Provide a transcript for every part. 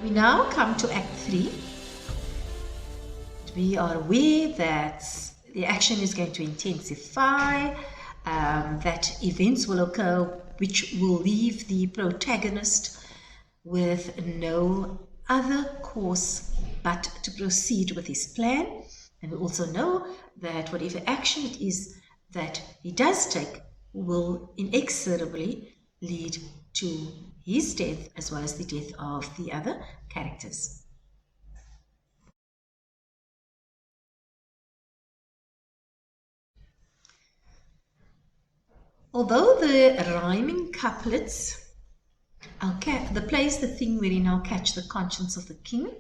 We now come to Act 3. We are aware that the action is going to intensify, that events will occur which will leave the protagonist with no other course but to proceed with his plan. And we also know that whatever action it is that he does take will inexorably lead to his death as well as the death of the other characters. Although the rhyming couplets, the place, the thing wherein I'll catch the conscience of the king,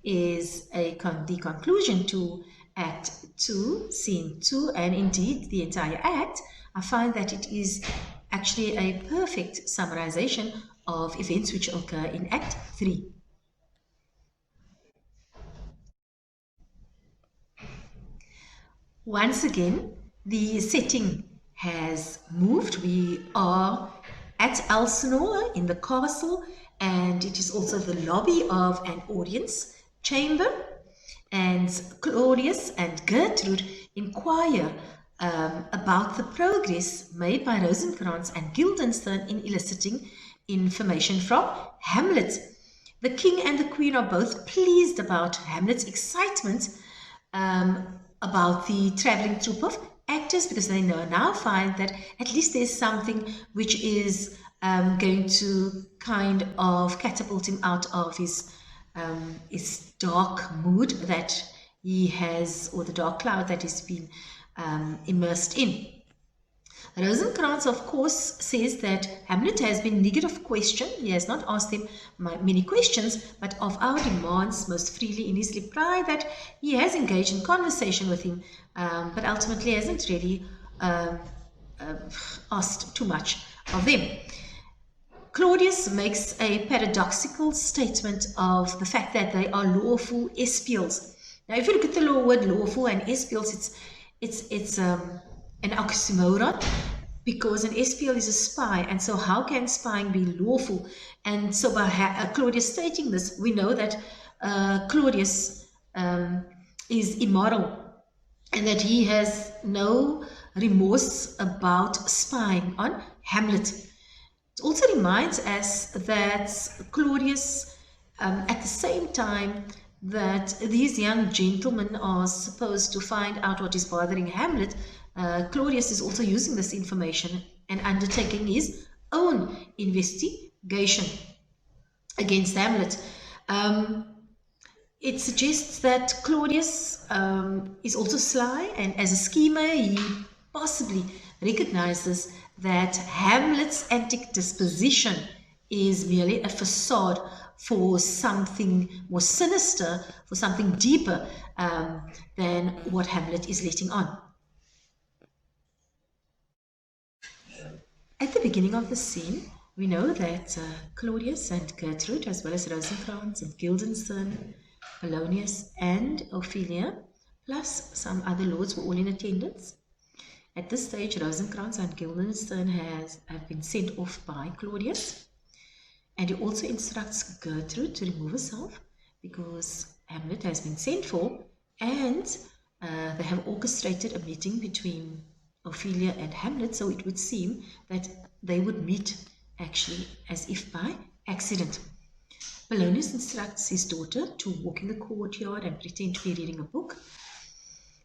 is the conclusion to Act 2, Scene 2, and indeed the entire act, I find that it is actually a perfect summarization of events which occur in Act 3. Once again, the setting has moved. We are at Elsinore in the castle, and it is also the lobby of an audience chamber. And Claudius and Gertrude inquire about the progress made by Rosencrantz and Guildenstern in eliciting information from Hamlet. The king and the queen are both pleased about Hamlet's excitement about the traveling troupe of actors, because they now find that at least there's something which is going to kind of catapult him out of his dark mood that he has, or the dark cloud that he's been immersed in. Rosencrantz, of course, says that Hamlet has been nigger of question. He has not asked him many questions, but of our demands most freely in his reply that he has engaged in conversation with him, but ultimately hasn't really asked too much of them. Claudius makes a paradoxical statement of the fact that they are lawful espials. Now, if you look at the word lawful and espials, it's an oxymoron, because an espial is a spy, and so how can spying be lawful? And so by Claudius stating this, we know that Claudius is immoral and that he has no remorse about spying on Hamlet. It also reminds us that Claudius, at the same time that these young gentlemen are supposed to find out what is bothering Hamlet, Claudius is also using this information and undertaking his own investigation against Hamlet. It suggests that Claudius is also sly, and as a schemer, he possibly recognizes that Hamlet's antic disposition is merely a facade for something more sinister, for something deeper than what Hamlet is letting on. At the beginning of the scene, we know that Claudius and Gertrude, as well as Rosencrantz and Guildenstern, Polonius and Ophelia, plus some other lords, were all in attendance. At this stage, Rosencrantz and Guildenstern have been sent off by Claudius, and he also instructs Gertrude to remove herself because Hamlet has been sent for, and they have orchestrated a meeting between Ophelia and Hamlet, so it would seem that they would meet actually as if by accident. Polonius instructs his daughter to walk in the courtyard and pretend to be reading a book,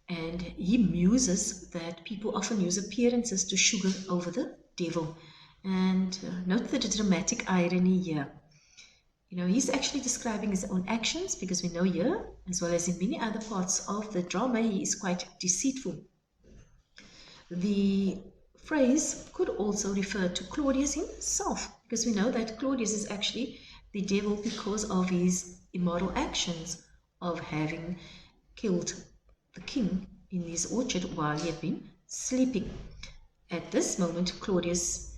and he muses that people often use appearances to sugar over the devil. And note the dramatic irony here. You know, he's actually describing his own actions, because we know here, as well as in many other parts of the drama, he is quite deceitful. The phrase could also refer to Claudius himself, because we know that Claudius is actually the devil because of his immoral actions of having killed the king in his orchard while he had been sleeping. At this moment, Claudius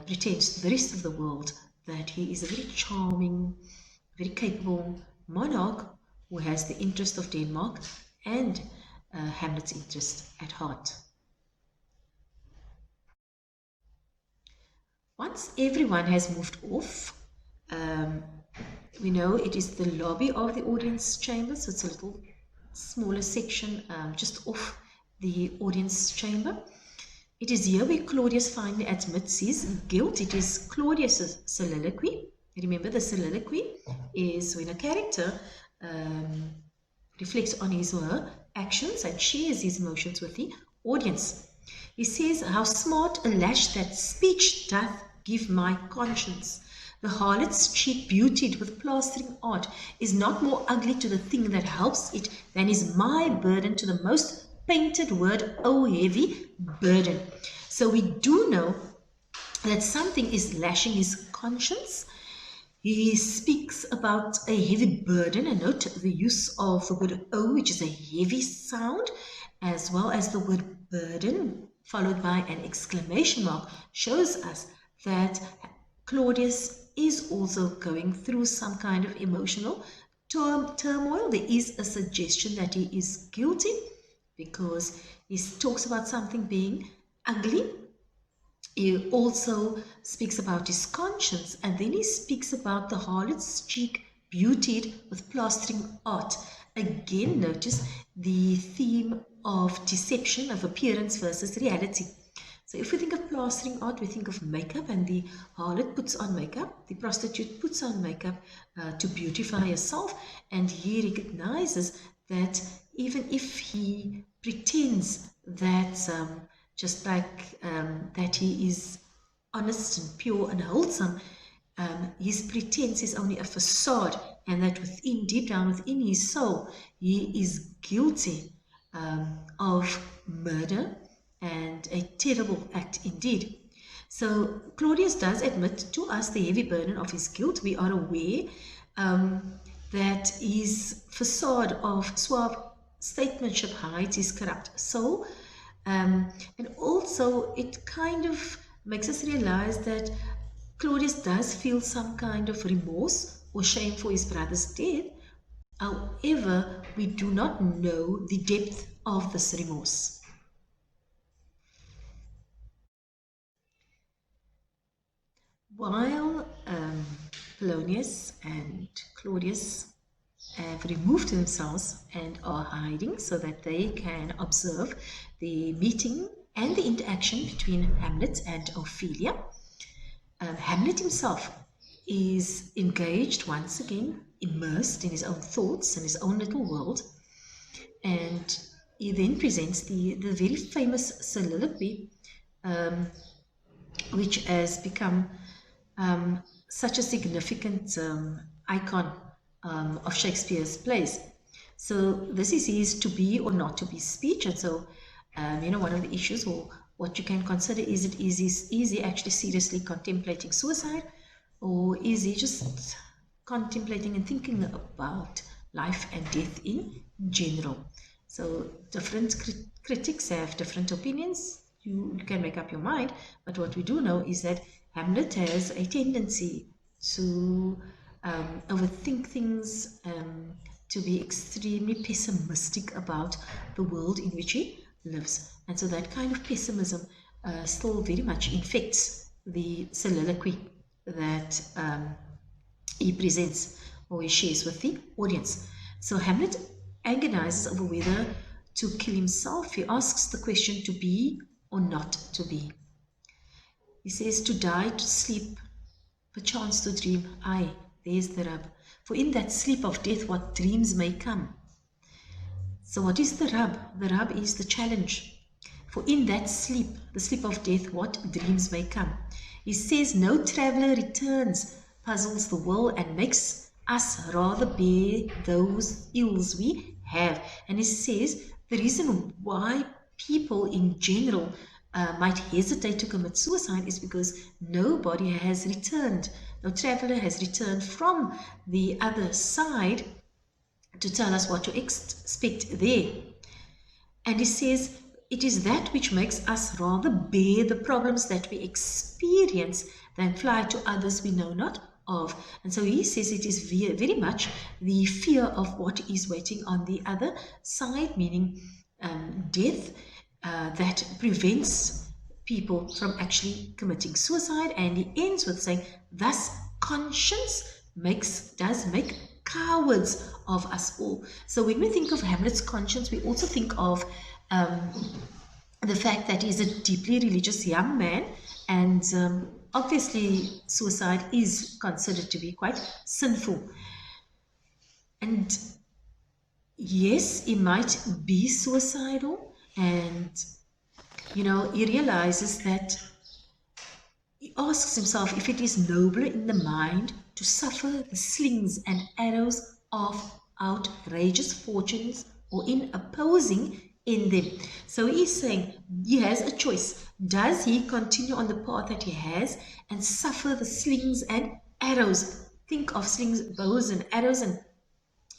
pretends to the rest of the world that he is a very charming, very capable monarch who has the interest of Denmark and Hamlet's interest at heart. Once everyone has moved off, We know it is the lobby of the audience chamber, so it's a little smaller section just off the audience chamber. It is here where Claudius finally admits his guilt. It is Claudius's soliloquy. Remember, the soliloquy is when a character reflects on his or her actions and shares his emotions with the audience. He says, "How smart a lash that speech doth give my conscience. The harlot's cheek beautied with plastering art is not more ugly to the thing that helps it than is my burden to the most painted word, O heavy burden." So we do know that something is lashing his conscience. He speaks about a heavy burden, and note the use of the word O, which is a heavy sound, as well as the word burden, followed by an exclamation mark, shows us that Claudius is also going through some kind of emotional turmoil. There is a suggestion that he is guilty because he talks about something being ugly. He also speaks about his conscience, and then he speaks about the harlot's cheek beautied with plastering art. Again, notice the theme of deception, of appearance versus reality. So if we think of plastering art, we think of makeup, and the harlot puts on makeup, the prostitute puts on makeup to beautify herself, and he recognizes that even if he pretends that just like that he is honest and pure and wholesome, his pretense is only a facade, and that within, deep down within his soul, he is guilty of murder, and a terrible act indeed. So Claudius does admit to us the heavy burden of his guilt. We are aware that his facade of suave statesmanship hides his corrupt soul. And also it kind of makes us realize that Claudius does feel some kind of remorse or shame for his brother's death. However, we do not know the depth of this remorse. While Polonius and Claudius have removed themselves and are hiding so that they can observe the meeting and the interaction between Hamlet and Ophelia, Hamlet himself is engaged once again, immersed in his own thoughts and his own little world, and he then presents the very famous soliloquy, which has become such a significant icon of Shakespeare's plays. So this is his to be or not to be speech, and so one of the issues, or what you can consider, is he actually seriously contemplating suicide, or is he just contemplating and thinking about life and death in general? So different critics have different opinions. You can make up your mind, but what we do know is that Hamlet has a tendency to overthink things, to be extremely pessimistic about the world in which he lives. And so that kind of pessimism still very much infects the soliloquy that he presents or he shares with the audience. So Hamlet agonizes over whether to kill himself. He asks the question, to be or not to be. He says, to die, to sleep, perchance to dream. Aye, there's the rub. For in that sleep of death, what dreams may come. So what is the rub? The rub is the challenge. For in that sleep, the sleep of death, what dreams may come. He says, no traveler returns, puzzles the will, and makes us rather bear those ills we have. And he says, the reason why people in general might hesitate to commit suicide is because nobody has returned. No traveler has returned from the other side to tell us what to expect there. And he says, it is that which makes us rather bear the problems that we experience than fly to others we know not of. And so he says it is very much the fear of what is waiting on the other side, meaning death, that prevents people from actually committing suicide. And he ends with saying, thus conscience does make cowards of us all. So when we think of Hamlet's conscience, we also think of the fact that he's a deeply religious young man, and obviously suicide is considered to be quite sinful. And yes, he might be suicidal, and he realizes that he asks himself if it is nobler in the mind to suffer the slings and arrows of outrageous fortunes or in opposing in them. So he's saying he has a choice. Does he continue on the path that he has and suffer the slings and arrows? Think of slings, bows and arrows, and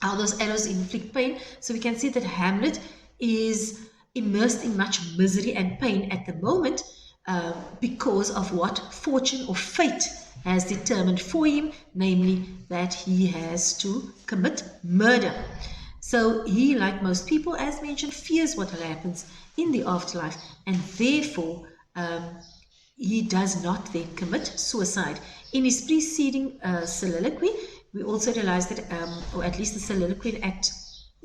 how those arrows inflict pain. So we can see that Hamlet is immersed in much misery and pain at the moment because of what fortune or fate has determined for him, namely that he has to commit murder. So he, like most people, as mentioned, fears what happens in the afterlife, and therefore he does not then commit suicide. In his preceding soliloquy, we also realize that, or at least the soliloquy in Act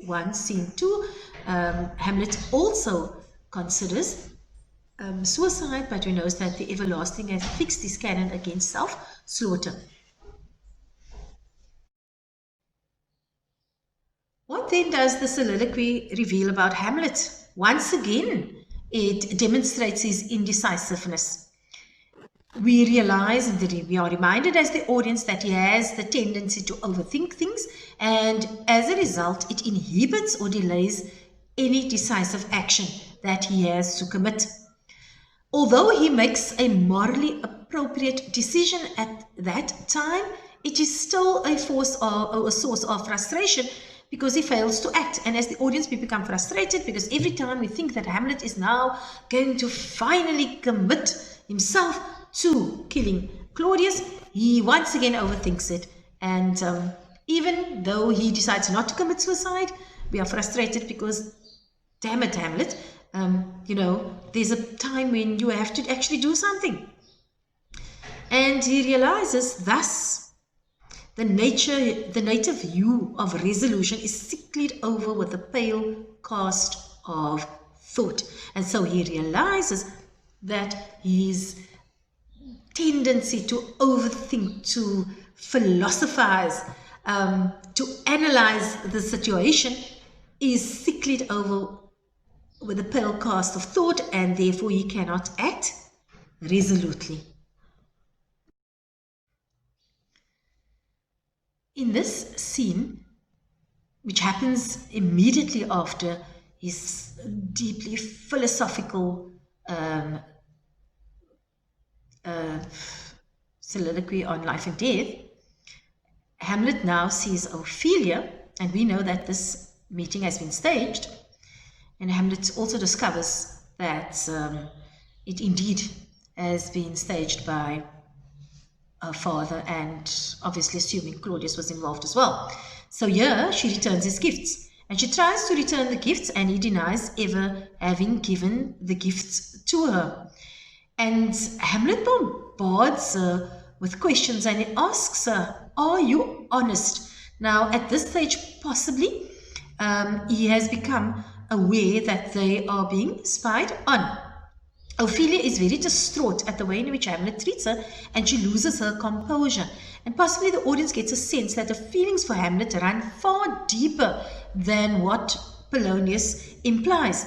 1, Scene 2, Hamlet also considers suicide, but we know that the everlasting has fixed his canon against self-slaughter. What then does the soliloquy reveal about Hamlet? Once again, it demonstrates his indecisiveness. We realize that we are reminded as the audience that he has the tendency to overthink things, and as a result, it inhibits or delays any decisive action that he has to commit. Although he makes a morally appropriate decision at that time, it is still a source of frustration because he fails to act. And as the audience, we become frustrated because every time we think that Hamlet is now going to finally commit himself to killing Claudius, he once again overthinks it. And even though he decides not to commit suicide, we are frustrated because, damn it, Hamlet, there's a time when you have to actually do something. And he realizes thus the native hue of resolution is sicklied over with a pale cast of thought. And so he realizes that his tendency to overthink, to philosophize, to analyze the situation is sicklied over with a pale cast of thought, and therefore he cannot act resolutely. In this scene, which happens immediately after his deeply philosophical soliloquy on life and death, Hamlet now sees Ophelia, and we know that this meeting has been staged. And Hamlet also discovers that it indeed has been staged by her father, and obviously assuming Claudius was involved as well. So here she returns his gifts, and she tries to return the gifts, and he denies ever having given the gifts to her. And Hamlet bombards her with questions, and he asks her, "Are you honest?" Now, at this stage, possibly, he has become aware that they are being spied on. Ophelia is very distraught at the way in which Hamlet treats her, and she loses her composure. And possibly the audience gets a sense that the feelings for Hamlet run far deeper than what Polonius implies.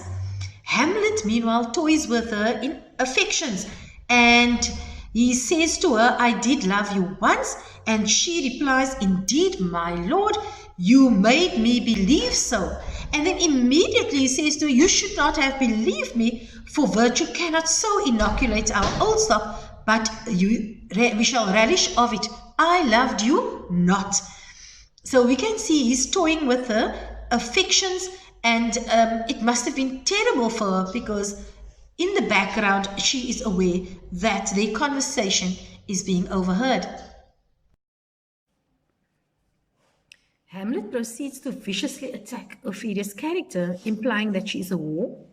Hamlet, meanwhile, toys with her in affections, and he says to her, "I did love you once," and she replies, "Indeed, my lord, you made me believe so." And then immediately he says to her, "You should not have believed me, for virtue cannot so inoculate our old stock, but we shall relish of it. I loved you not." So we can see he's toying with her affections, and it must have been terrible for her because in the background she is aware that their conversation is being overheard. Hamlet proceeds to viciously attack Ophelia's character, implying that she is a whore.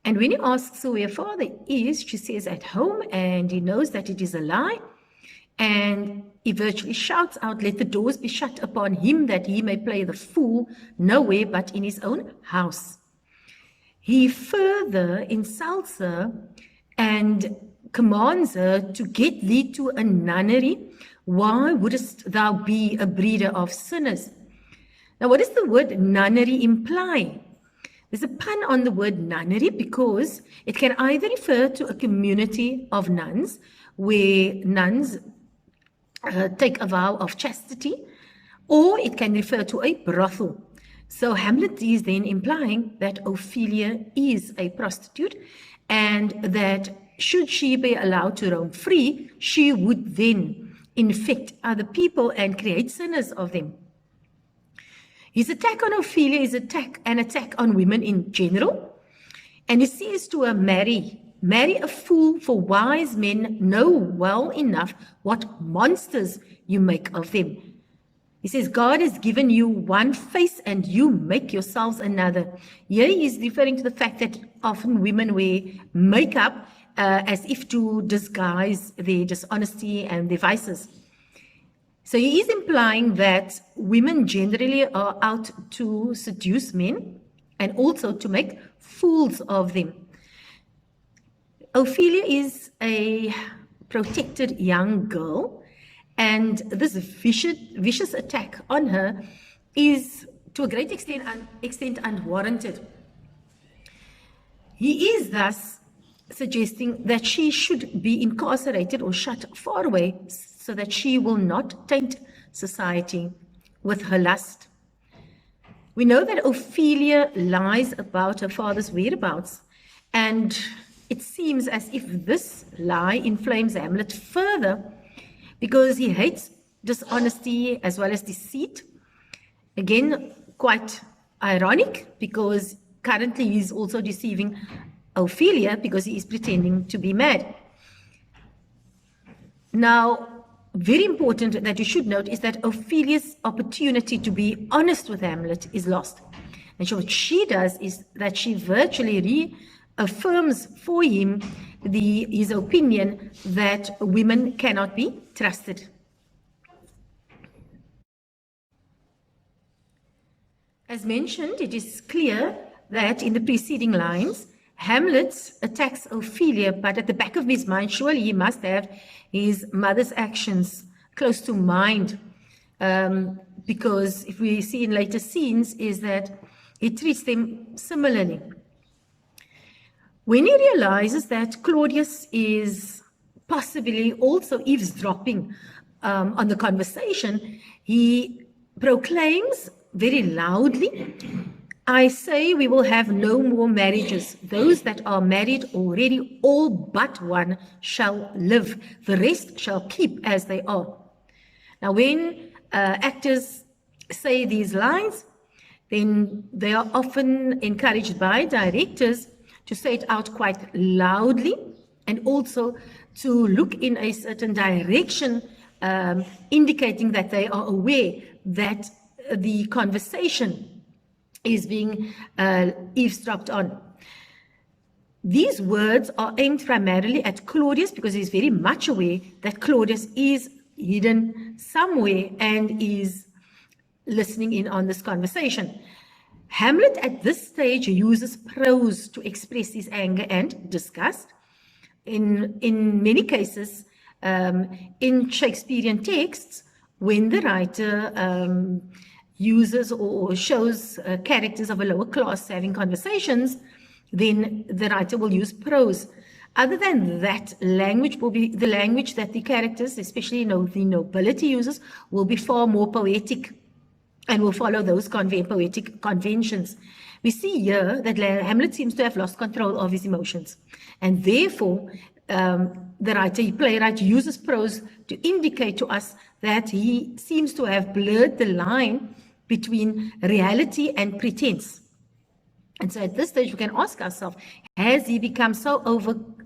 And when he asks her where her father is, she says at home, and he knows that it is a lie. And he virtually shouts out, "Let the doors be shut upon him, that he may play the fool nowhere but in his own house." He further insults her and commands her to get thee to a nunnery. Why wouldst thou be a breeder of sinners? Now, what does the word nunnery imply? There's a pun on the word nunnery because it can either refer to a community of nuns where nuns take a vow of chastity, or it can refer to a brothel. So Hamlet is then implying that Ophelia is a prostitute and that should she be allowed to roam free, she would then infect other people and create sinners of them. His attack on Ophelia is an attack on women in general. And he says to her, marry a fool, for wise men know well enough what monsters you make of them. He says, God has given you one face and you make yourselves another. Here he is referring to the fact that often women wear makeup as if to disguise their dishonesty and their vices. So he is implying that women generally are out to seduce men and also to make fools of them. Ophelia is a protected young girl, and this vicious attack on her is to a great extent unwarranted. He is thus suggesting that she should be incarcerated or shut far away so that she will not taint society with her lust. We know that Ophelia lies about her father's whereabouts, and it seems as if this lie inflames Hamlet further because he hates dishonesty as well as deceit. Again, quite ironic because currently he's also deceiving Ophelia because he is pretending to be mad. Now, very important that you should note is that Ophelia's opportunity to be honest with Hamlet is lost. And so what she does is that she virtually reaffirms for him his opinion that women cannot be trusted. As mentioned, it is clear that in the preceding lines, Hamlet attacks Ophelia, but at the back of his mind, surely he must have his mother's actions close to mind, because if we see in later scenes is that he treats them similarly. When he realizes that Claudius is possibly also eavesdropping on the conversation, he proclaims very loudly, "I say we will have no more marriages. Those that are married already, all but one, shall live. The rest shall keep as they are." Now, when actors say these lines, then they are often encouraged by directors to say it out quite loudly and also to look in a certain direction, indicating that they are aware that the conversation is being eavesdropped on. These words are aimed primarily at Claudius because he's very much aware that Claudius is hidden somewhere and is listening in on this conversation. Hamlet at this stage uses prose to express his anger and disgust. In many cases, in Shakespearean texts, when the writer uses or shows characters of a lower class having conversations, then the writer will use prose. Other than that, language will be the language that the characters, especially the nobility, uses, will be far more poetic and will follow those poetic conventions. We see here that Hamlet seems to have lost control of his emotions, and therefore the playwright uses prose to indicate to us that he seems to have blurred the line between reality and pretense. And so at this stage, we can ask ourselves, has he become so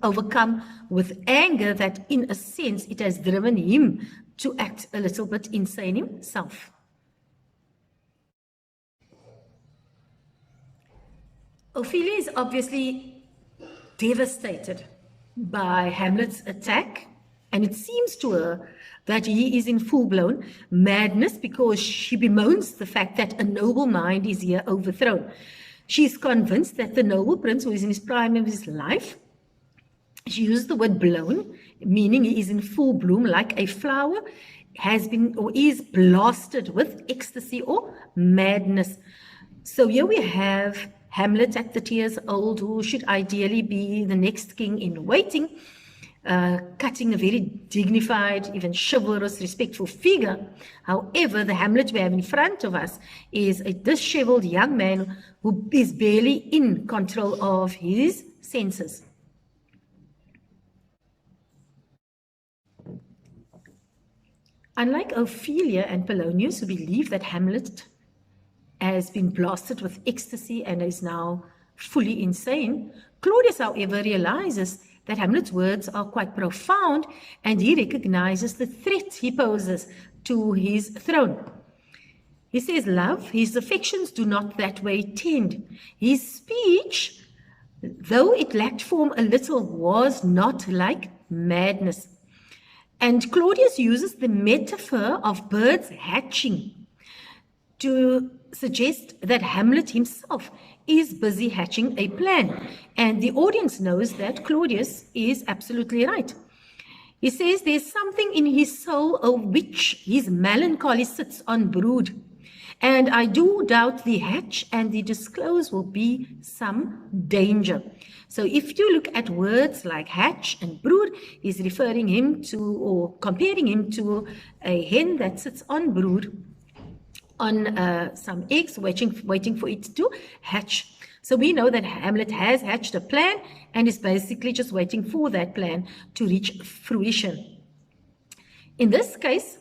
overcome with anger that in a sense it has driven him to act a little bit insane himself? Ophelia is obviously devastated by Hamlet's attack And it seems to her that he is in full-blown madness because she bemoans the fact that a noble mind is here overthrown. She is convinced that the noble prince, who is in his prime of his life, she used the word blown, meaning he is in full bloom like a flower, has been or is blasted with ecstasy or madness. So here we have Hamlet at 30 years old, who should ideally be the next king in waiting, cutting a very dignified, even chivalrous, respectful figure. However, the Hamlet we have in front of us is a disheveled young man who is barely in control of his senses. Unlike Ophelia and Polonius, who believe that Hamlet has been blasted with ecstasy and is now fully insane, Claudius, however, realizes that Hamlet's words are quite profound, and he recognizes the threat he poses to his throne. He says, love, his affections do not that way tend. His speech, though it lacked form a little, was not like madness. And Claudius uses the metaphor of birds hatching to suggest that Hamlet himself is busy hatching a plan. And the audience knows that Claudius is absolutely right. He says there's something in his soul of which his melancholy sits on brood. And I do doubt the hatch and the disclose will be some danger. So if you look at words like hatch and brood, he's referring him to or comparing him to a hen that sits on brood on some eggs, waiting for it to hatch. So we know that Hamlet has hatched a plan and is basically just waiting for that plan to reach fruition. In this case,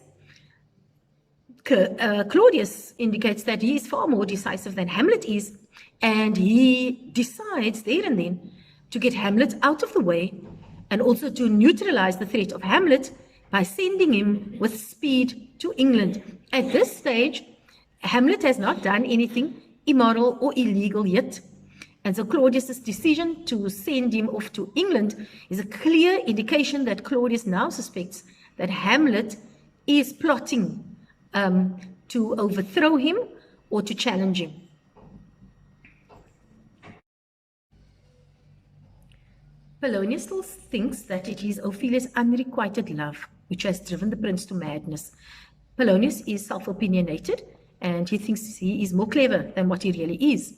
Claudius indicates that he is far more decisive than Hamlet is, and he decides there and then to get Hamlet out of the way and also to neutralize the threat of Hamlet by sending him with speed to England. At this stage, Hamlet has not done anything immoral or illegal yet. And so Claudius's decision to send him off to England is a clear indication that Claudius now suspects that Hamlet is plotting to overthrow him or to challenge him. Polonius still thinks that it is Ophelia's unrequited love which has driven the prince to madness. Polonius is self-opinionated and he thinks he is more clever than what he really is.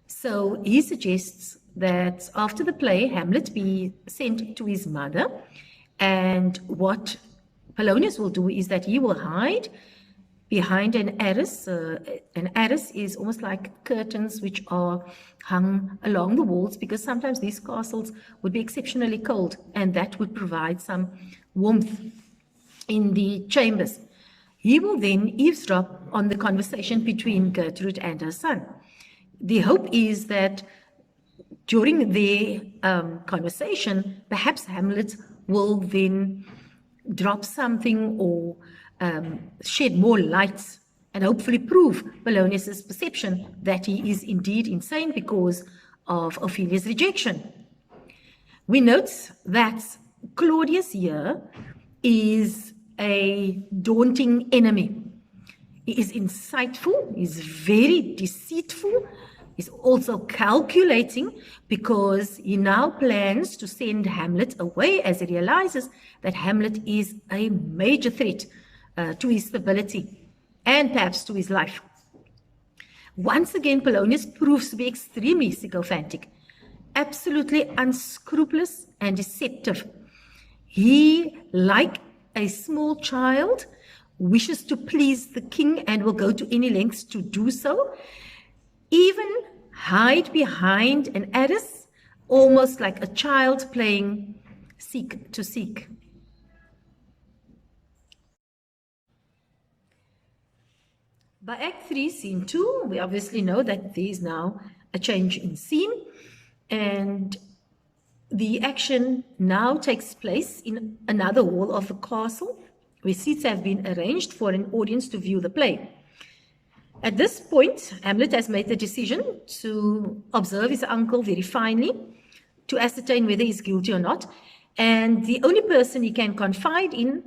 So he suggests that after the play, Hamlet be sent to his mother, and what Polonius will do is that he will hide behind an arras. An arras is almost like curtains which are hung along the walls, because sometimes these castles would be exceptionally cold, and that would provide some warmth in the chambers. He will then eavesdrop on the conversation between Gertrude and her son. The hope is that during their conversation, perhaps Hamlet will then drop something or shed more light and hopefully prove Polonius's perception that he is indeed insane because of Ophelia's rejection. We note that Claudius here is a daunting enemy. He is insightful, he's very deceitful, he's also calculating, because he now plans to send Hamlet away as he realizes that Hamlet is a major threat to his stability and perhaps to his life. Once again, Polonius proves to be extremely sycophantic, absolutely unscrupulous and deceptive. He, like a small child, wishes to please the king and will go to any lengths to do so, even hide behind an arras, almost like a child playing seek to seek. By Act 3, Scene 2, we obviously know that there is now a change in scene, and the action now takes place in another hall of the castle, where seats have been arranged for an audience to view the play. At this point, Hamlet has made the decision to observe his uncle very finely, to ascertain whether he's guilty or not, And the only person he can confide in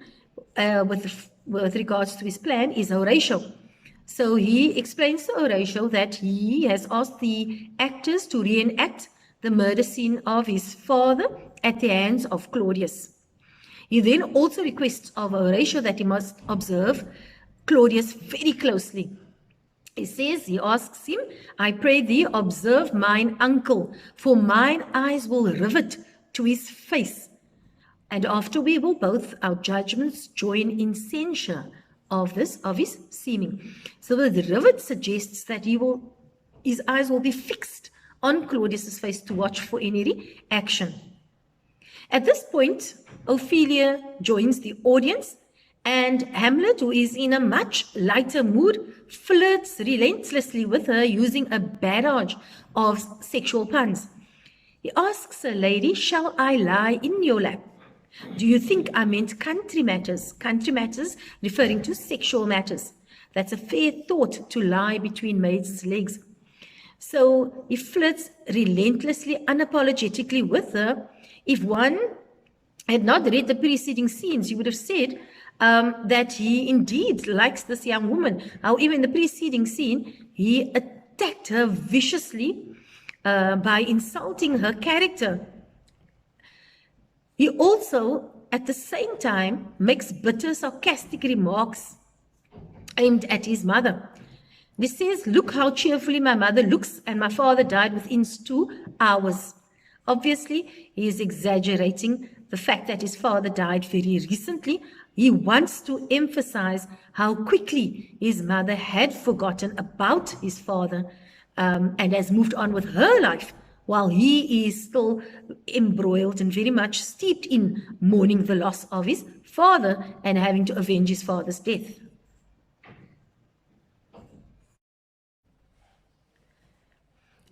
with regards to his plan is Horatio. So he explains to Horatio that he has asked the actors to reenact the murder scene of his father at the hands of Claudius. He then also requests of Horatio that he must observe Claudius very closely. He asks him, I pray thee, observe mine uncle, for mine eyes will rivet to his face. And after we will both our judgments join in censure of his seeming. So the rivet suggests that his eyes will be fixed on Claudius's face to watch for any reaction. At this point, Ophelia joins the audience, and Hamlet, who is in a much lighter mood, flirts relentlessly with her using a barrage of sexual puns. He asks her, lady, shall I lie in your lap? Do you think I meant country matters? Country matters referring to sexual matters. That's a fair thought to lie between maids' legs. So he flirts relentlessly, unapologetically with her. If one had not read the preceding scenes, you would have said that he indeed likes this young woman. However, in the preceding scene, he attacked her viciously by insulting her character. He also, at the same time, makes bitter, sarcastic remarks aimed at his mother. He says, look how cheerfully my mother looks, and my father died within 2 hours. Obviously, he is exaggerating the fact that his father died very recently. He wants to emphasize how quickly his mother had forgotten about his father and has moved on with her life, while he is still embroiled and very much steeped in mourning the loss of his father and having to avenge his father's death.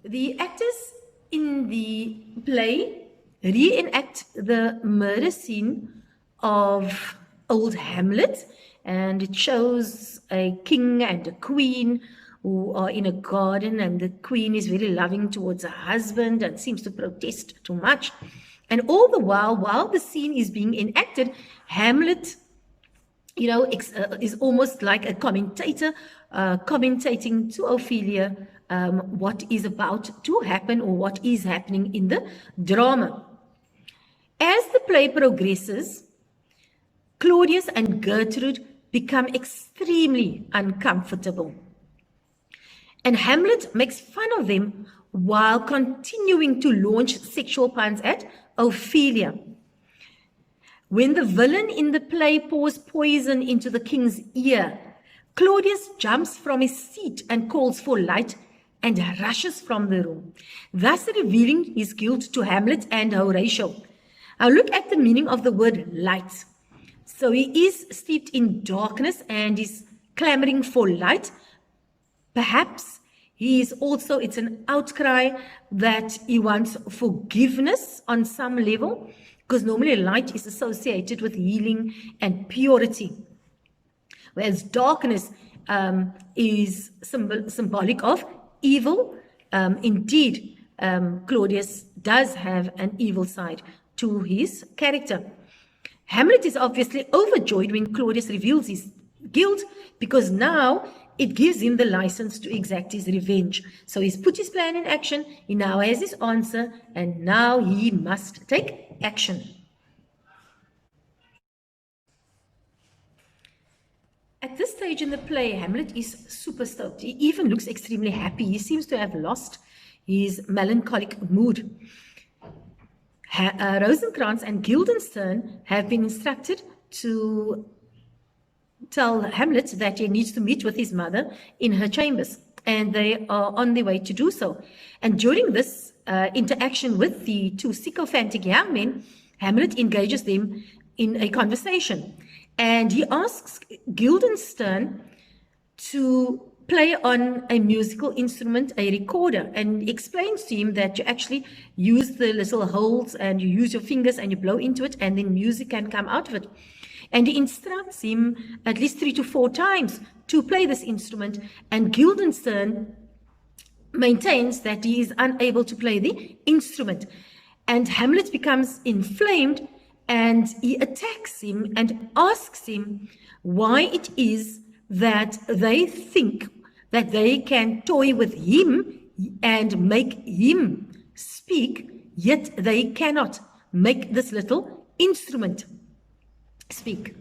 The actors in the play reenact the murder scene of old Hamlet, and it shows a king and a queen who are in a garden, and the queen is very loving towards her husband and seems to protest too much. And all the while the scene is being enacted, Hamlet, is almost like a commentator commentating to Ophelia what is about to happen or what is happening in the drama. As the play progresses, Claudius and Gertrude become extremely uncomfortable. And Hamlet makes fun of them while continuing to launch sexual puns at Ophelia. When the villain in the play pours poison into the king's ear, Claudius jumps from his seat and calls for light and rushes from the room, thus revealing his guilt to Hamlet and Horatio. Now look at the meaning of the word light. So he is steeped in darkness and is clamoring for light. Perhaps it's an outcry that he wants forgiveness on some level, because normally light is associated with healing and purity, whereas darkness is symbolic of evil. Indeed, Claudius does have an evil side to his character. Hamlet is obviously overjoyed when Claudius reveals his guilt, because now it gives him the license to exact his revenge. So he's put his plan in action, he now has his answer, and now he must take action. At this stage in the play, Hamlet is super stoked. He even looks extremely happy. He seems to have lost his melancholic mood. Rosencrantz and Guildenstern have been instructed to tell Hamlet that he needs to meet with his mother in her chambers, and they are on their way to do so. And during this interaction with the two sycophantic young men, Hamlet engages them in a conversation, and he asks Guildenstern to play on a musical instrument, a recorder, and explains to him that you actually use the little holes and you use your fingers and you blow into it, and then music can come out of it. And he instructs him at least 3 to 4 times to play this instrument, and Guildenstern maintains that he is unable to play the instrument. And Hamlet becomes inflamed and he attacks him and asks him why it is that they think that they can toy with him and make him speak, yet they cannot make this little instrument speak.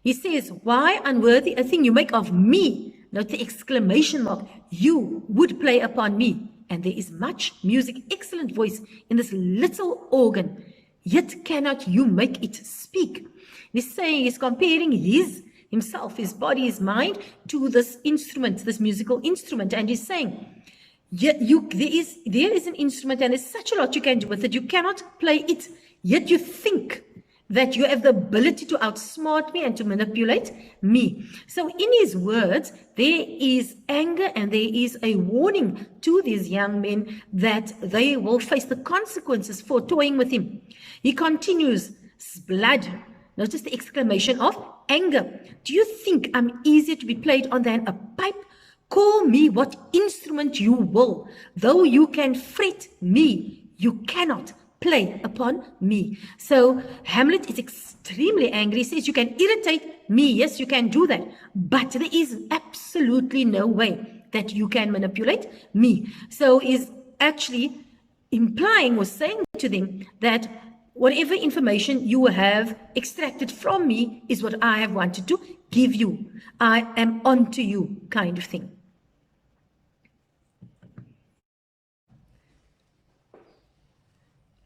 He says, why unworthy a thing you make of me? Note the exclamation mark. You would play upon me. And there is much music, excellent voice in this little organ. Yet cannot you make it speak. He's saying, he's comparing himself, his body, his mind to this instrument, this musical instrument. And he's saying, yet there is an instrument and there's such a lot you can do with it. You cannot play it. Yet you think that you have the ability to outsmart me and to manipulate me. So in his words, there is anger and there is a warning to these young men that they will face the consequences for toying with him. He continues, blood. Notice the exclamation of anger. Do you think I'm easier to be played on than a pipe? Call me what instrument you will. Though you can fret me, you cannot play upon me. So Hamlet is extremely angry. He says, you can irritate me. Yes, you can do that. But there is absolutely no way that you can manipulate me. So he's actually implying or saying to them that whatever information you have extracted from me is what I have wanted to give you. I am onto you, kind of thing.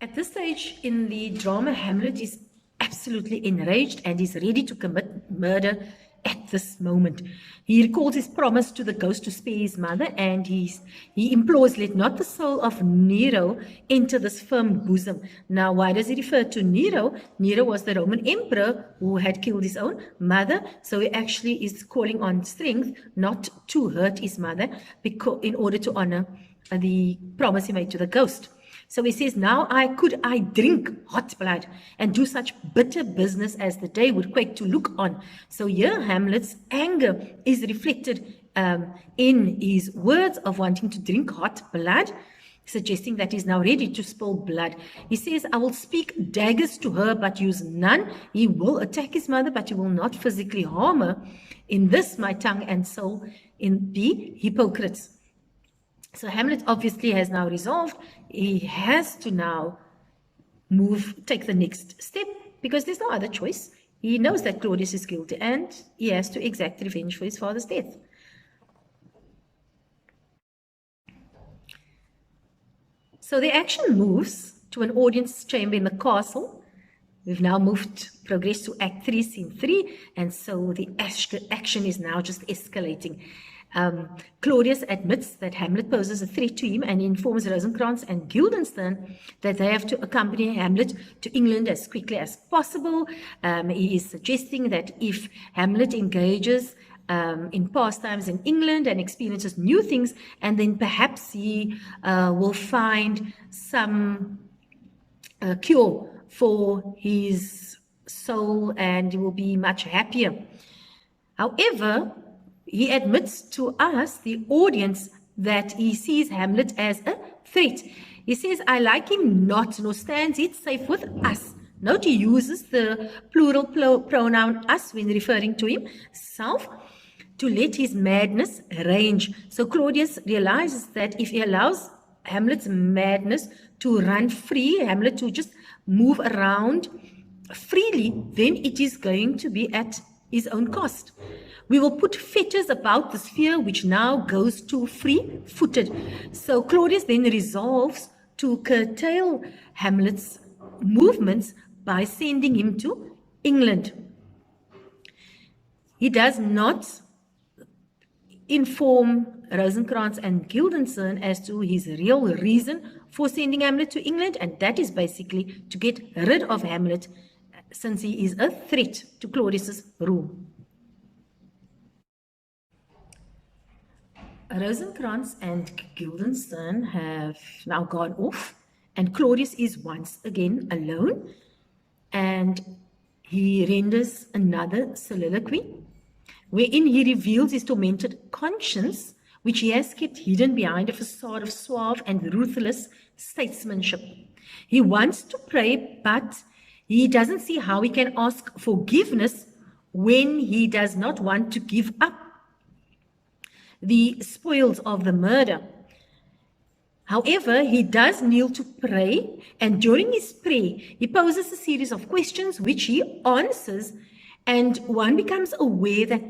At this stage in the drama, Hamlet is absolutely enraged and is ready to commit murder at this moment. He recalls his promise to the ghost to spare his mother, and he implores, let not the soul of Nero enter this firm bosom. Now, why does he refer to Nero? Nero was the Roman emperor who had killed his own mother, so he actually is calling on strength not to hurt his mother in order to honor the promise he made to the ghost. So he says, now could I drink hot blood and do such bitter business as the day would quake to look on. So here Hamlet's anger is reflected in his words of wanting to drink hot blood, suggesting that he's now ready to spill blood. He says, I will speak daggers to her, but use none. He will attack his mother, but he will not physically harm her. In this my tongue and soul be hypocrites. So Hamlet obviously has now resolved. He has to now take the next step because there's no other choice. He knows that Claudius is guilty and he has to exact revenge for his father's death. So the action moves to an audience chamber in the castle. We've now progressed to Act 3, Scene 3, and so the action is now just escalating. Claudius admits that Hamlet poses a threat to him and informs Rosencrantz and Guildenstern that they have to accompany Hamlet to England as quickly as possible. He is suggesting that if Hamlet engages in pastimes in England and experiences new things, and then perhaps he will find some cure for his soul and he will be much happier. However, he admits to us, the audience, that he sees Hamlet as a threat. He says, I like him not, nor stands it safe with us. Note he uses the plural pronoun us when referring to himself, to let his madness range. So Claudius realizes that if he allows Hamlet's madness to run free, Hamlet to just move around freely, then it is going to be at his own cost. We will put fetters about the sphere which now goes to free-footed. So Claudius then resolves to curtail Hamlet's movements by sending him to England. He does not inform Rosencrantz and Guildenstern as to his real reason for sending Hamlet to England, and that is basically to get rid of Hamlet since he is a threat to Claudius's rule. Rosencrantz and Guildenstern have now gone off, and Claudius is once again alone, and he renders another soliloquy, wherein he reveals his tormented conscience, which he has kept hidden behind a facade of suave and ruthless statesmanship. He wants to pray, but He doesn't see how he can ask forgiveness when he does not want to give up the spoils of the murder. However, he does kneel to pray, and during his prayer, he poses a series of questions which he answers, and one becomes aware that,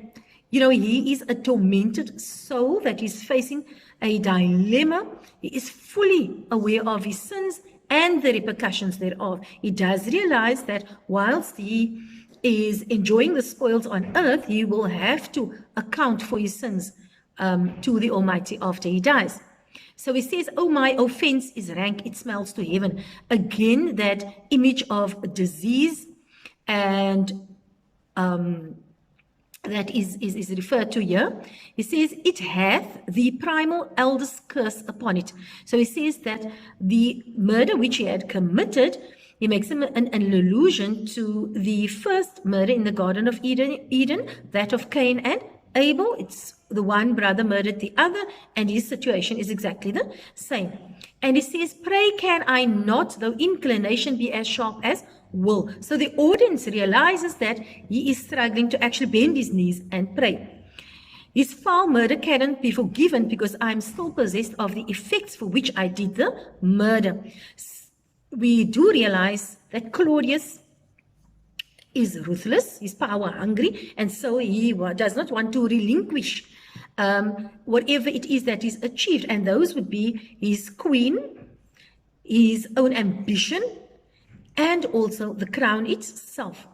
he is a tormented soul, that is facing a dilemma. He is fully aware of his sins and the repercussions thereof. He does realize that whilst he is enjoying the spoils on earth, he will have to account for his sins to the Almighty after he dies. So he says, oh, my offense is rank, it smells to heaven. Again, that image of disease, and that is referred to here. He says, it hath the primal eldest curse upon it. So he says that the murder which he had committed, he makes an allusion to the first murder in the Garden of Eden, that of Cain and Abel. It's the one brother murdered the other, and his situation is exactly the same. And he says, pray can I not, though inclination be as sharp as will. So the audience realizes that he is struggling to actually bend his knees and pray. His foul murder cannot be forgiven because I am still possessed of the effects for which I did the murder. We do realize that Claudius is ruthless, he's power hungry, and so he does not want to relinquish whatever it is that is achieved, and those would be his queen, his own ambition, and also the crown itself.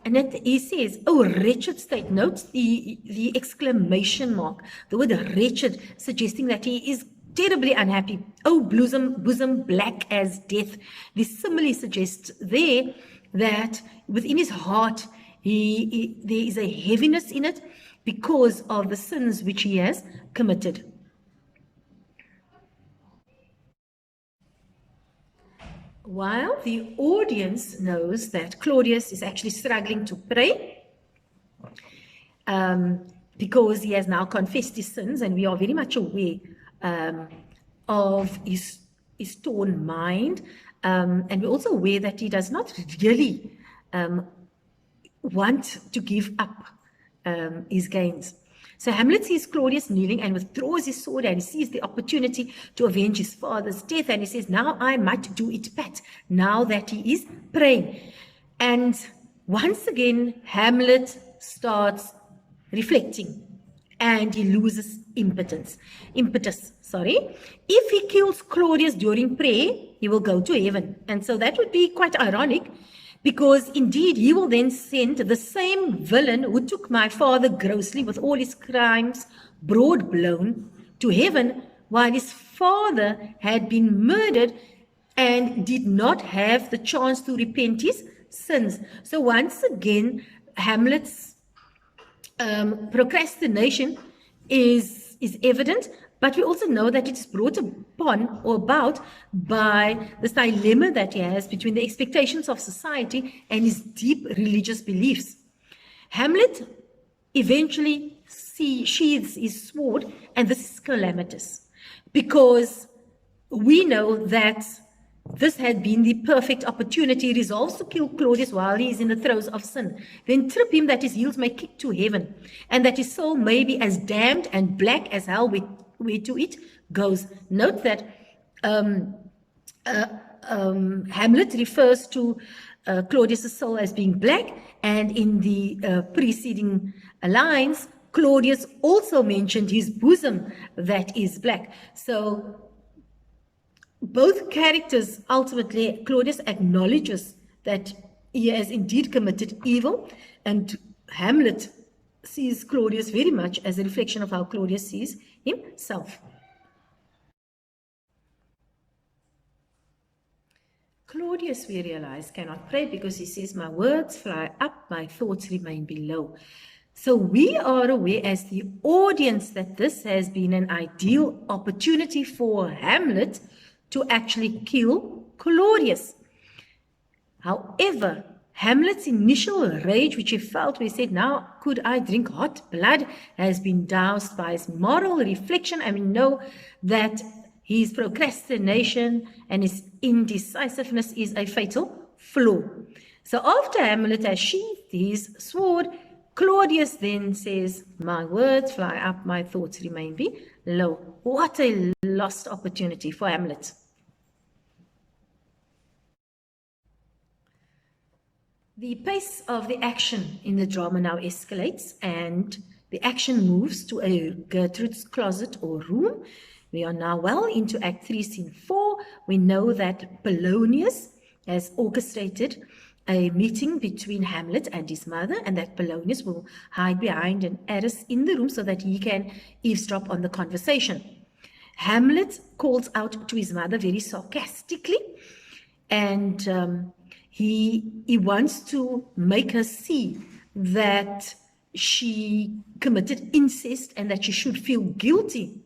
And that he says, oh, wretched state. Note the exclamation mark, the word wretched, suggesting that he is terribly unhappy. Oh, bosom black as death. This simile suggests there that within his heart, there is a heaviness in it because of the sins which he has committed. While the audience knows that Claudius is actually struggling to pray, because he has now confessed his sins, and we are very much aware of his torn mind, and we're also aware that he does not really want to give up his gains. So Hamlet sees Claudius kneeling and withdraws his sword, and he sees the opportunity to avenge his father's death, and he says, now I might do it pat, now that he is praying. And once again, Hamlet starts reflecting, and he loses impetus. If he kills Claudius during prayer, he will go to heaven. And so that would be quite ironic, because indeed he will then send the same villain who took my father grossly with all his crimes broad blown to heaven, while his father had been murdered and did not have the chance to repent his sins. So once again, Hamlet's procrastination is evident, but we also know that it is brought upon or about by this dilemma that he has between the expectations of society and his deep religious beliefs. Hamlet eventually sheathes his sword, and this is calamitous, because we know that this had been the perfect opportunity. He resolves to kill Claudius while he is in the throes of sin, then trip him that his heels may kick to heaven, and that his soul may be as damned and black as hell where to it goes. Note that Hamlet refers to Claudius' soul as being black, and in the preceding lines, Claudius also mentioned his bosom that is black. So both characters, ultimately, Claudius acknowledges that he has indeed committed evil, and Hamlet sees Claudius very much as a reflection of how Claudius sees himself. Claudius, we realize, cannot pray because he says, my words fly up, my thoughts remain below. So we are aware as the audience that this has been an ideal opportunity for Hamlet to actually kill Claudius. However, Hamlet's initial rage, which he felt, where he said, now could I drink hot blood, has been doused by his moral reflection, and we know that his procrastination and his indecisiveness is a fatal floor. So after Hamlet has sheathed his sword, Claudius then says, my words fly up, my thoughts remain below. What a lost opportunity for Hamlet. The pace of the action in the drama now escalates, and the action moves to a Gertrude's closet or room. We are now well into Act 3, Scene 4. We know that Polonius has orchestrated a meeting between Hamlet and his mother, and that Polonius will hide behind an arras in the room so that he can eavesdrop on the conversation. Hamlet calls out to his mother very sarcastically, and he wants to make her see that she committed incest and that she should feel guilty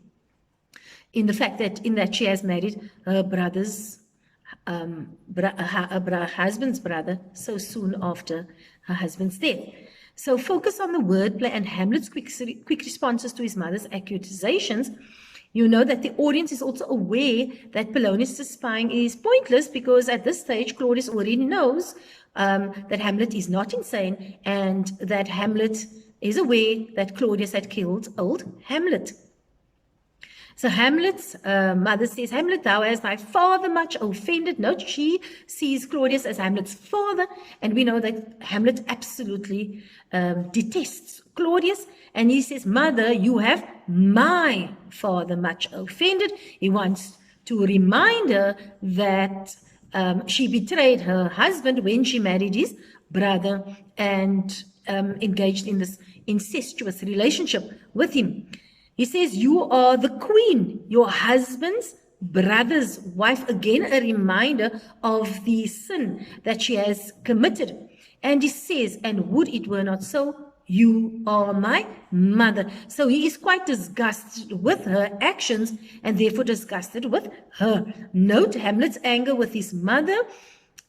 in the fact that she has married her brother's husband's brother so soon after her husband's death. So focus on the wordplay and Hamlet's quick responses to his mother's accusations. You know that the audience is also aware that Polonius' spying is pointless because at this stage Claudius already knows that Hamlet is not insane and that Hamlet is aware that Claudius had killed old Hamlet. So Hamlet's mother says, Hamlet, thou hast thy father much offended. Note, she sees Claudius as Hamlet's father, and we know that Hamlet absolutely detests Claudius, and he says, Mother, you have my father much offended. He wants to remind her that she betrayed her husband when she married his brother and engaged in this incestuous relationship with him. He says, you are the queen, your husband's brother's wife. Again, a reminder of the sin that she has committed. And he says, and would it were not so, you are my mother. So he is quite disgusted with her actions and therefore disgusted with her. Note Hamlet's anger with his mother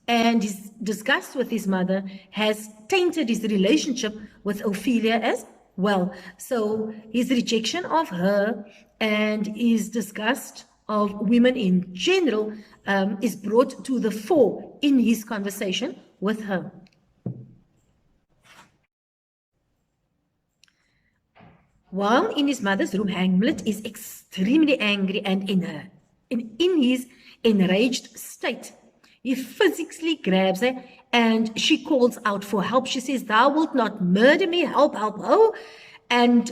and his disgust with his mother has tainted his relationship with Ophelia as well. So his rejection of her and his disgust of women in general is brought to the fore in his conversation with her. While in his mother's room, Hamlet is extremely angry and in his enraged state. He physically grabs her and she calls out for help. She says, thou wilt not murder me, help, help, oh. And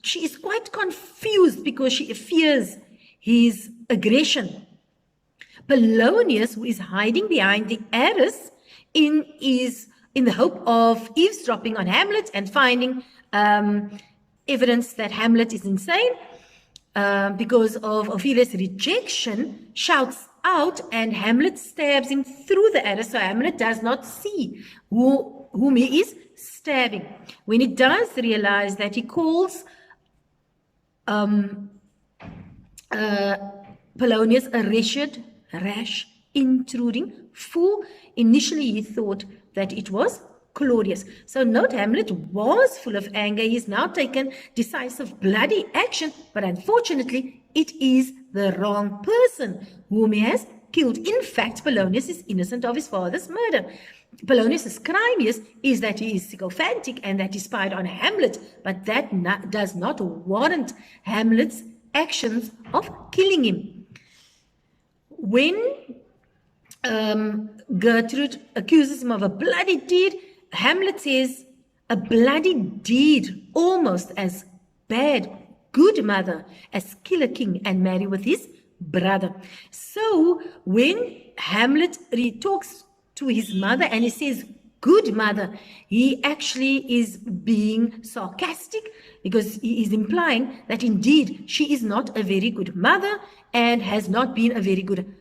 she is quite confused because she fears his aggression. Polonius, who is hiding behind the arras in the hope of eavesdropping on Hamlet and finding evidence that Hamlet is insane because of Ophelia's rejection, shouts out and Hamlet stabs him through the arras, so Hamlet does not see whom he is stabbing. When he does realize that he calls Polonius a wretched, rash, intruding fool, initially he thought that it was Claudius. So note, Hamlet was full of anger. He's now taken decisive bloody action, but unfortunately it is the wrong person whom he has killed. In fact, Polonius is innocent of his father's murder. Polonius' crime is that he is sycophantic and that he spied on Hamlet, but that does not warrant Hamlet's actions of killing him. When Gertrude accuses him of a bloody deed, Hamlet says, a bloody deed almost as bad, good mother, as kill a king and marry with his brother. So when Hamlet talks to his mother and he says, good mother, he actually is being sarcastic because he is implying that indeed she is not a very good mother and has not been a very good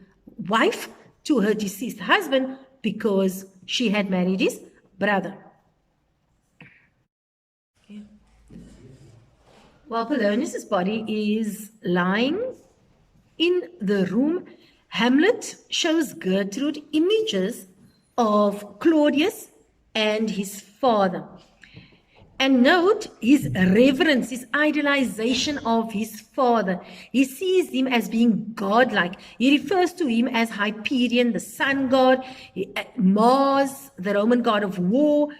wife to her deceased husband because she had married his brother. Okay. While Polonius' body is lying in the room, Hamlet shows Gertrude images of Claudius and his father. And note his reverence, his idolization of his father. He sees him as being godlike. He refers to him as Hyperion, the sun god, Mars, the Roman god of war.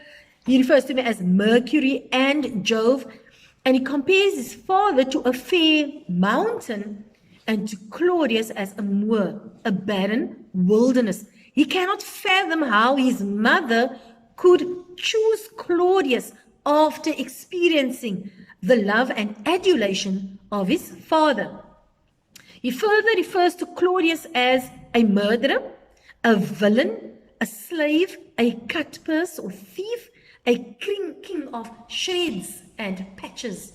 He refers to him as Mercury and Jove. And he compares his father to a fair mountain and to Claudius as a moor, a barren wilderness. He cannot fathom how his mother could choose Claudius after experiencing the love and adulation of his father. He further refers to Claudius as a murderer, a villain, a slave, a cutpurse or thief, a king of shreds and patches.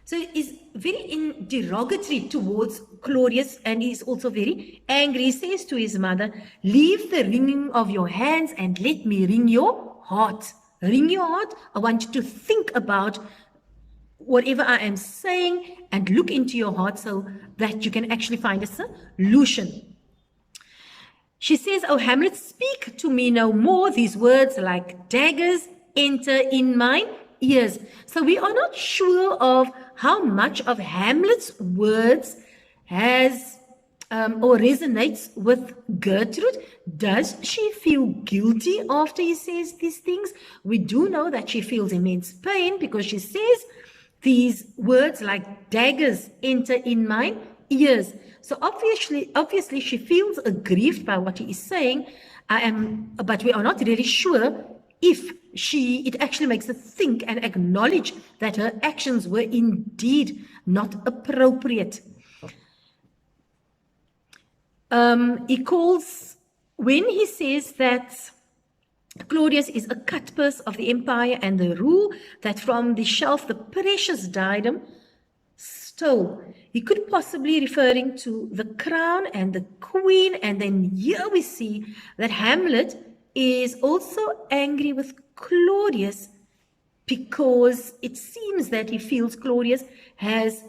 So he's very derogatory towards Claudius, and he's also very angry. He says to his mother, "Leave the wringing of your hands and let me wring your heart." Wring your heart. I want you to think about whatever I am saying and look into your heart so that you can actually find a solution. She says, "Oh, Hamlet, speak to me no more. These words like daggers enter in mine ears." So we are not sure of how much of Hamlet's words has or resonates with Gertrude. Does she feel guilty after he says these things? We do know that she feels immense pain because she says these words like daggers enter in mine ears. So obviously she feels aggrieved by what he is saying. But we are not really sure if it actually makes her think and acknowledge that her actions were indeed not appropriate. When he says that Claudius is a cutpurse of the empire and the rule that from the shelf the precious diadem stole, he could possibly referring to the crown and the queen. And then here we see that Hamlet is also angry with Claudius because it seems that he feels Claudius has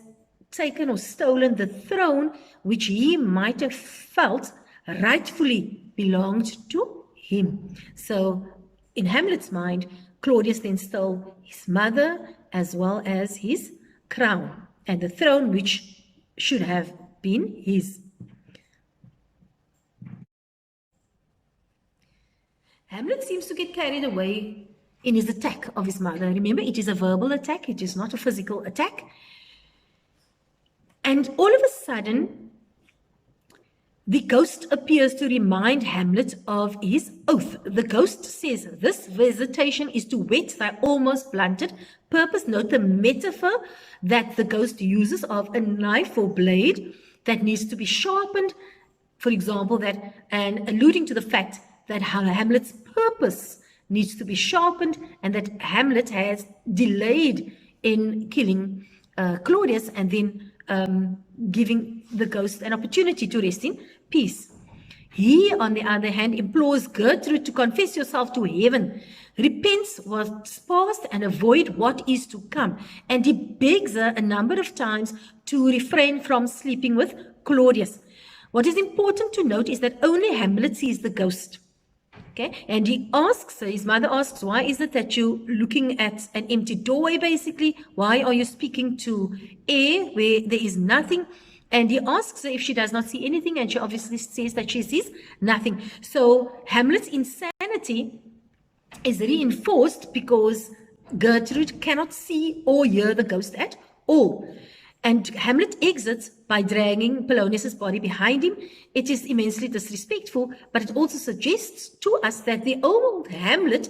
taken or stolen the throne which he might have felt rightfully belonged to him. So in Hamlet's mind, Claudius then stole his mother as well as his crown and the throne which should have been his. Hamlet seems to get carried away in his attack of his mother. Remember, it is a verbal attack, it is not a physical attack. And all of a sudden, the ghost appears to remind Hamlet of his oath. The ghost says, "This visitation is to whet thy almost blunted purpose." Note the metaphor that the ghost uses of a knife or blade that needs to be sharpened. For example, and alluding to the fact that Hamlet's purpose needs to be sharpened and that Hamlet has delayed in killing Claudius and then giving the ghost an opportunity to rest in peace. He, on the other hand, implores Gertrude to confess yourself to heaven, repent what's past and avoid what is to come. And he begs her a number of times to refrain from sleeping with Claudius. What is important to note is that only Hamlet sees the ghost. Okay, and he asks her, his mother asks, "Why is it that you're looking at an empty doorway, basically? Why are you speaking to air where there is nothing?" And he asks her if she does not see anything, and she obviously says that she sees nothing. So Hamlet's insanity is reinforced because Gertrude cannot see or hear the ghost at all. And Hamlet exits by dragging Polonius's body behind him. It is immensely disrespectful, but it also suggests to us that the old Hamlet,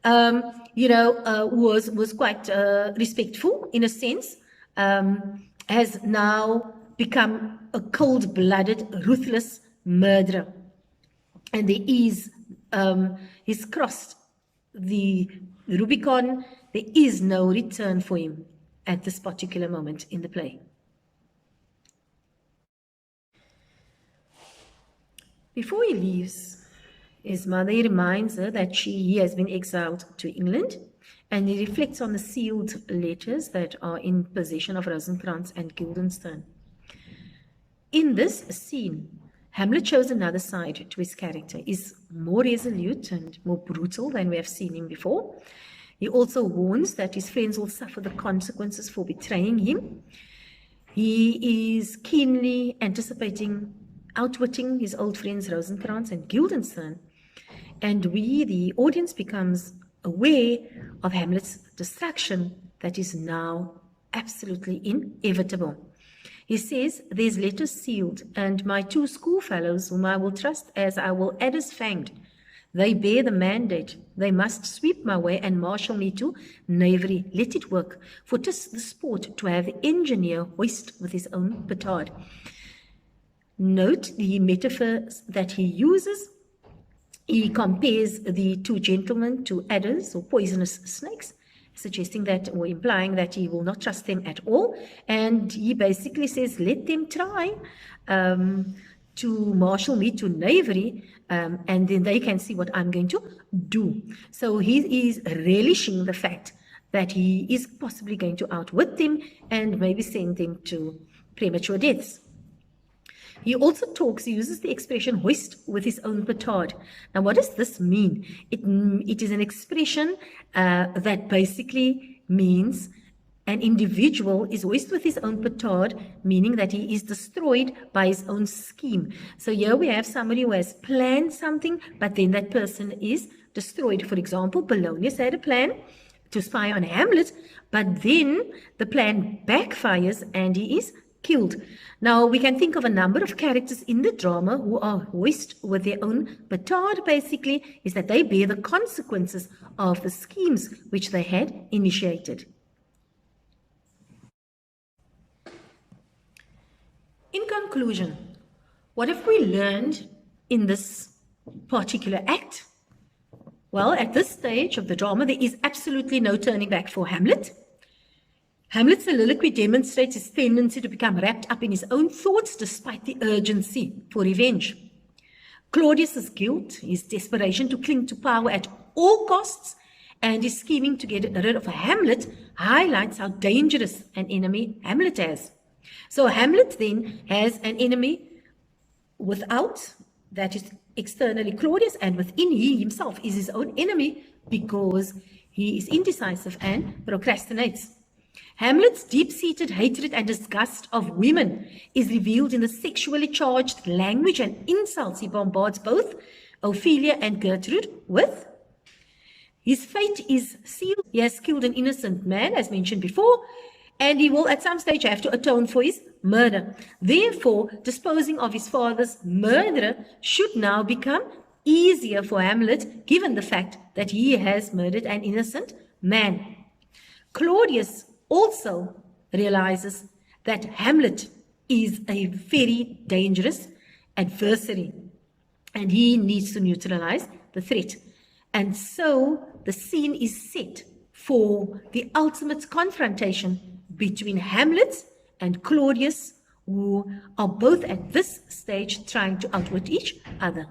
was quite respectful in a sense, has now become a cold-blooded, ruthless murderer. And there is, he's crossed the Rubicon. There is no return for him at this particular moment in the play. Before he leaves his mother, he reminds her that he has been exiled to England, and he reflects on the sealed letters that are in possession of Rosencrantz and Guildenstern. In this scene, Hamlet shows another side to his character. He's more resolute and more brutal than we have seen him before. He also warns that his friends will suffer the consequences for betraying him. He is keenly anticipating outwitting his old friends Rosencrantz and Guildenstern. And we, the audience, becomes aware of Hamlet's destruction that is now absolutely inevitable. He says, "There's letters sealed, and my 2 schoolfellows, whom I will trust as I will adders fanged, they bear the mandate. They must sweep my way and marshal me to knavery. Let it work, for 'tis the sport to have the engineer hoist with his own petard." Note the metaphors that he uses. He compares the 2 gentlemen to adders or poisonous snakes, suggesting that or implying that he will not trust them at all. And he basically says, let them try to marshal me to knavery, and then they can see what I'm going to do. So he is relishing the fact that he is possibly going to outwit them and maybe send them to premature deaths. He also he uses the expression hoist with his own petard. Now, what does this mean? It is an expression that basically means an individual is hoist with his own petard, meaning that he is destroyed by his own scheme. So here we have somebody who has planned something, but then that person is destroyed. For example, Polonius had a plan to spy on Hamlet, but then the plan backfires and he is killed. Now, we can think of a number of characters in the drama who are hoist with their own petard. Basically, is that they bear the consequences of the schemes which they had initiated. In conclusion, what have we learned in this particular act? Well, at this stage of the drama, there is absolutely no turning back for Hamlet. Hamlet's soliloquy demonstrates his tendency to become wrapped up in his own thoughts despite the urgency for revenge. Claudius's guilt, his desperation to cling to power at all costs, and his scheming to get rid of Hamlet highlights how dangerous an enemy Hamlet has. So Hamlet then has an enemy without, that is externally Claudius, and within he himself is his own enemy because he is indecisive and procrastinates. Hamlet's deep-seated hatred and disgust of women is revealed in the sexually charged language and insults he bombards both Ophelia and Gertrude with. His fate is sealed. He has killed an innocent man, as mentioned before, and he will at some stage have to atone for his murder. Therefore, disposing of his father's murderer should now become easier for Hamlet, given the fact that he has murdered an innocent man. Claudius also realizes that Hamlet is a very dangerous adversary and he needs to neutralize the threat. And so the scene is set for the ultimate confrontation between Hamlet and Claudius, who are both at this stage trying to outwit each other.